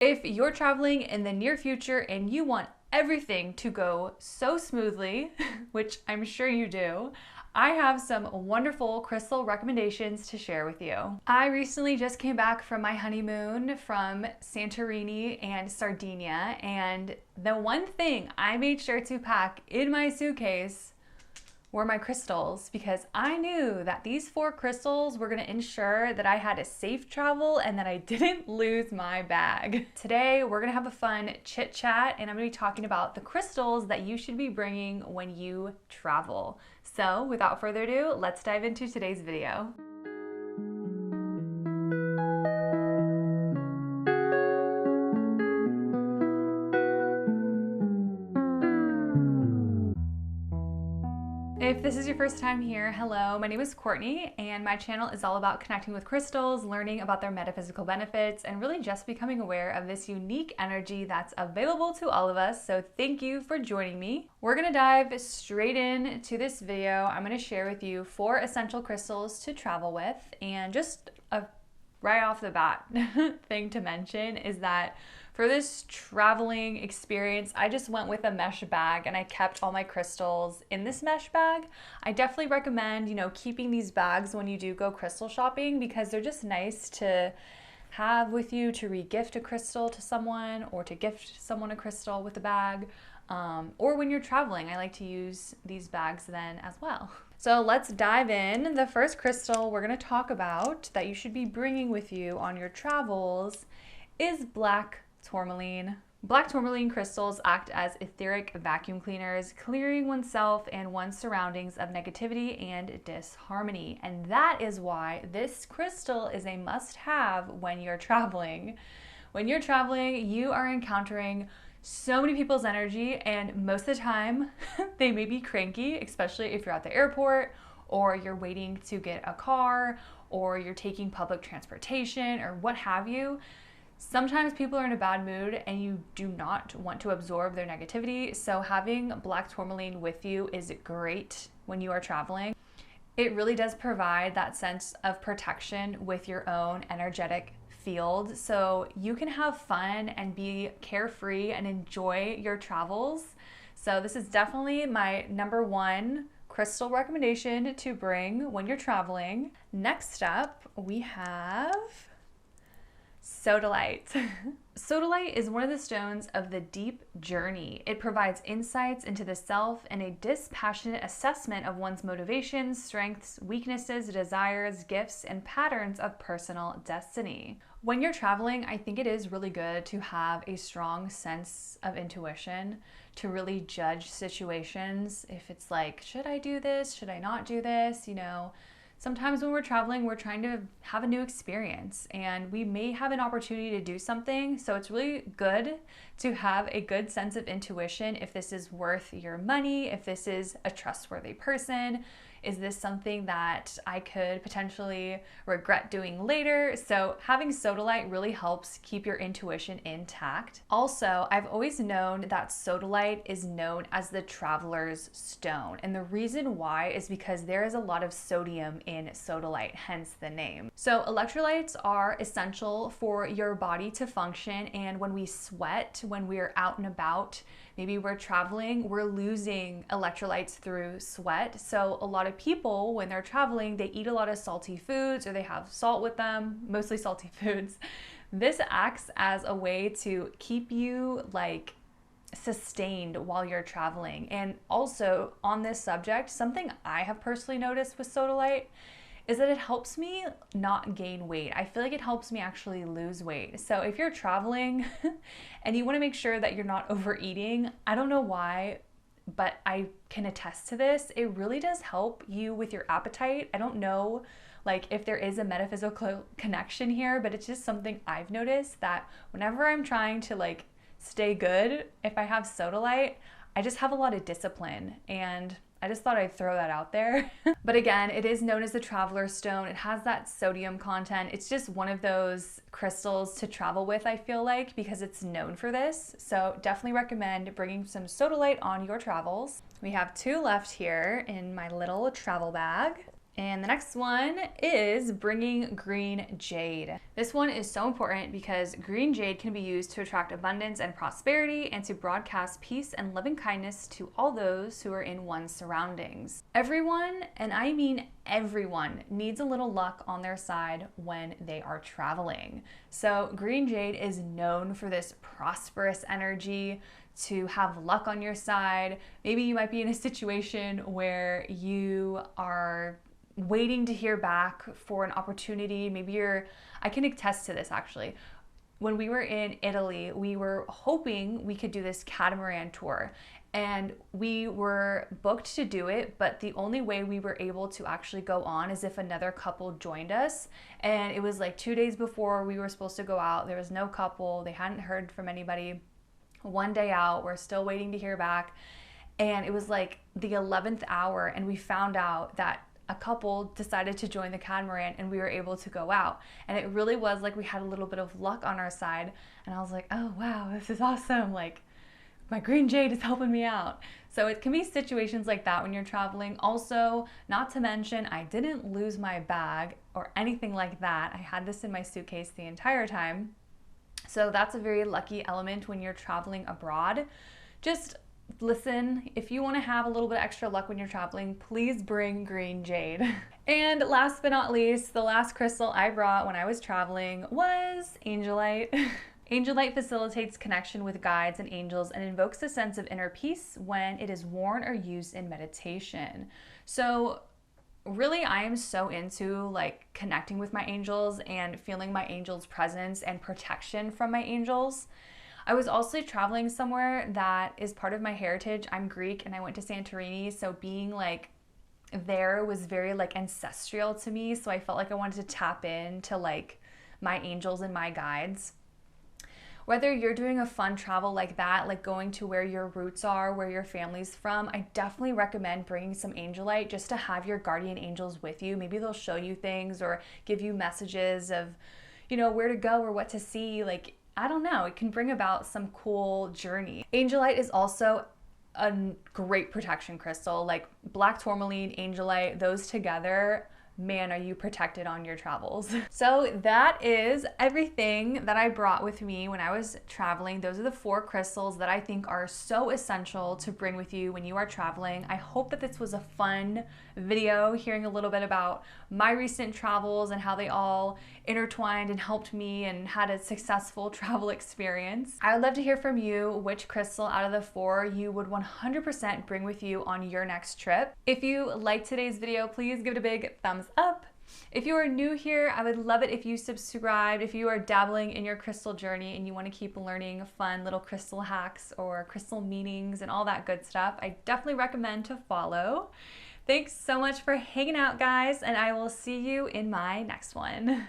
If you're traveling in the near future and you want everything to go so smoothly, which I'm sure you do, I have some wonderful crystal recommendations to share with you. I recently just came back from my honeymoon from Santorini and Sardinia, and the one thing I made sure to pack in my suitcase were my crystals, because I knew that these 4 crystals were going to ensure that I had a safe travel and that I didn't lose my bag. Today, we're going to have a fun chit chat, and I'm going to be talking about the crystals that you should be bringing when you travel. So without further ado, let's dive into today's video. If this is your first time here, hello, my name is Courtney, and my channel is all about connecting with crystals, learning about their metaphysical benefits, and really just becoming aware of this unique energy that's available to all of us. So thank you for joining me. We're gonna dive straight into this video. I'm gonna share with you 4 essential crystals to travel with, and just a right off the bat thing to mention is that for this traveling experience, I just went with a mesh bag and I kept all my crystals in this mesh bag. I definitely recommend, keeping these bags when you do go crystal shopping, because they're just nice to have with you to re-gift a crystal to someone, or to gift someone a crystal with a bag. Or when you're traveling, I like to use these bags then as well. So let's dive in. The first crystal we're going to talk about that you should be bringing with you on your travels is black tourmaline. Black tourmaline crystals act as etheric vacuum cleaners, clearing oneself and one's surroundings of negativity and disharmony. And that is why this crystal is a must-have when you're traveling. When you're traveling, you are encountering so many people's energy, and most of the time they may be cranky, especially if you're at the airport, or you're waiting to get a car, or you're taking public transportation, or what have you. Sometimes people are in a bad mood and you do not want to absorb their negativity, so having black tourmaline with you is great when you are traveling. It really does provide that sense of protection with your own energetic field, so you can have fun and be carefree and enjoy your travels. So this is definitely my number 1 crystal recommendation to bring when you're traveling. Next up, we have Sodalite. Sodalite is one of the stones of the deep journey. It provides insights into the self and a dispassionate assessment of one's motivations, strengths, weaknesses, desires, gifts, and patterns of personal destiny. When you're traveling, I think it is really good to have a strong sense of intuition to really judge situations. If it's like, should I do this? Should I not do this? Sometimes when we're traveling, we're trying to have a new experience and we may have an opportunity to do something. So it's really good to have a good sense of intuition if this is worth your money, if this is a trustworthy person. Is this something that I could potentially regret doing later? So having Sodalite really helps keep your intuition intact. Also, I've always known that Sodalite is known as the traveler's stone. And the reason why is because there is a lot of sodium in Sodalite, hence the name. So electrolytes are essential for your body to function. And when we sweat, when we're out and about, maybe we're traveling, we're losing electrolytes through sweat. So a lot of people, when they're traveling, they eat a lot of salty foods or they have salt with them, mostly salty foods. This acts as a way to keep you sustained while you're traveling. And also on this subject, something I have personally noticed with Sodalite is that it helps me not gain weight. I feel like it helps me actually lose weight. So if you're traveling and you want to make sure that you're not overeating, I don't know why, but I can attest to this. It really does help you with your appetite. I don't know if there is a metaphysical connection here, but it's just something I've noticed that whenever I'm trying to stay good, if I have Sodalite, I just have a lot of discipline, and I just thought I'd throw that out there. But again, it is known as the traveler's stone. It has that sodium content. It's just one of those crystals to travel with, I feel like, because it's known for this. So definitely recommend bringing some Sodalite on your travels. We have 2 left here in my little travel bag. And the next one is bringing green jade. This one is so important because green jade can be used to attract abundance and prosperity and to broadcast peace and loving kindness to all those who are in one's surroundings. Everyone, and I mean everyone, needs a little luck on their side when they are traveling. So green jade is known for this prosperous energy, to have luck on your side. Maybe you might be in a situation where you are waiting to hear back for an opportunity. I can attest to this actually. When we were in Italy, we were hoping we could do this catamaran tour, and we were booked to do it, but the only way we were able to actually go on is if another couple joined us. And it was like 2 days before we were supposed to go out. There was no couple, they hadn't heard from anybody. One day out, we're still waiting to hear back, and it was like the 11th hour, and we found out that a couple decided to join the catamaran and we were able to go out. And it really was like we had a little bit of luck on our side, and I was like, oh wow, this is awesome, like my green jade is helping me out. So it can be situations like that when you're traveling. Also, not to mention, I didn't lose my bag or anything like that. I had this in my suitcase the entire time. So that's a very lucky element when you're traveling abroad. Just listen, if you want to have a little bit extra luck when you're traveling, please bring green jade. And last but not least, the last crystal I brought when I was traveling was Angelite. Angelite facilitates connection with guides and angels and invokes a sense of inner peace when it is worn or used in meditation. So really, I am so into like connecting with my angels and feeling my angels' presence and protection from my angels. I was also traveling somewhere that is part of my heritage. I'm Greek and I went to Santorini, so being like there was very like ancestral to me, so I felt like I wanted to tap into like my angels and my guides. Whether you're doing a fun travel like that, like going to where your roots are, where your family's from, I definitely recommend bringing some Angelite just to have your guardian angels with you. Maybe they'll show you things or give you messages of, you know, where to go or what to see. Like, I don't know, it can bring about some cool journey. Angelite is also a great protection crystal, like black tourmaline, Angelite, those together, man, are you protected on your travels. So that is everything that I brought with me when I was traveling. Those are the 4 crystals that I think are so essential to bring with you when you are traveling. I hope that this was a fun video, hearing a little bit about my recent travels and how they all intertwined and helped me and had a successful travel experience. I would love to hear from you which crystal out of the 4 you would 100% bring with you on your next trip. If you liked today's video, please give it a big thumbs up. If you are new here, I would love it if you subscribed. If you are dabbling in your crystal journey and you want to keep learning fun little crystal hacks or crystal meanings and all that good stuff, I definitely recommend to follow. Thanks so much for hanging out, guys, and I will see you in my next one.